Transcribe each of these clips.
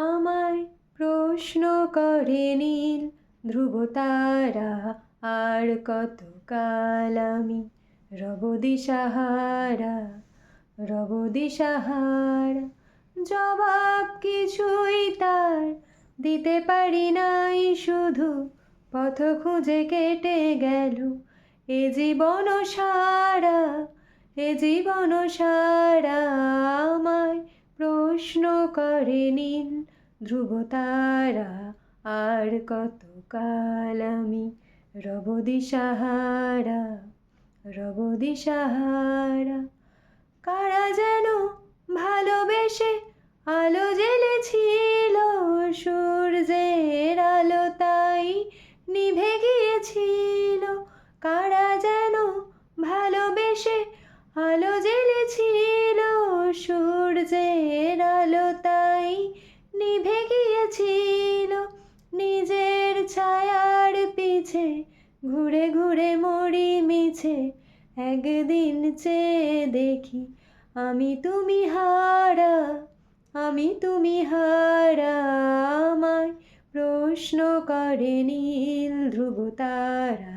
আমায় প্রশ্ন করে নীল ধ্রুবতারা, আর কতকাল আমি রব দিশাহারা, রব দিশাহারা। জবাব কিছুই তার দিতে পারি নাই, শুধু পথ খুঁজে কেটে গেল এ জীবন সারা, এ জীবন সারা। আমায় প্রশ্ন করে নীল ধ্রুবতারা, আর কতকাল আমি রব দিশাহারা, রব দিশাহারা। কারা যেন ভালোবেসে আলো জ্বেলেছিল, সূর্যের আলো তাই নিভে গিয়েছিল। কারা যেন ভালোবেসে আলো জ্বেলেছিল, সূর্যের আলো তাই নিভে গিয়েছিল। নিজের ছায়ার পিছে ঘুরে ঘুরে মরি মিছে, একদিন চেয়ে দেখি আমি তুমি হারা, আমি তুমি হারা। আমায় প্রশ্ন করে নীল ধ্রুবতারা,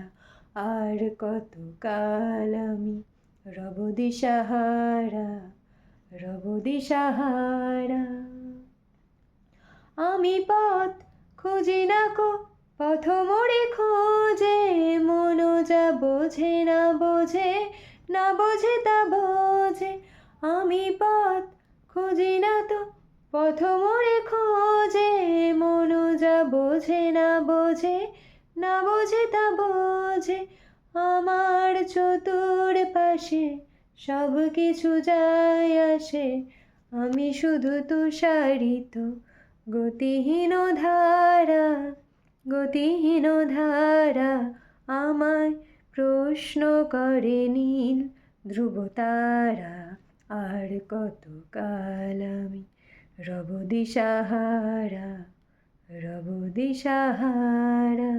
আর কতকাল আমি রব দিশাহারা, রব দিশাহারা। আমি পথ খুঁজি না কো পথ মোড়ে খোঁজে, মন যা বোঝে না বোঝে, না বোঝে তা বোঝে। আমি পথ খুঁজি না তো পথ মোড়ে খোঁজে, মন যা বোঝে না বোঝে, না বোঝে তা বোঝে। আমার চতুর পাশে সব কিছু যায় আসে, আমি শুধু তুষারিত গতিহীন ধারা, গতিহীন ধারা। আমায় প্রশ্ন করে নীল ধ্রুবতারা, আর কতকাল আমি রব দিশাহারা, রব দিশাহারা।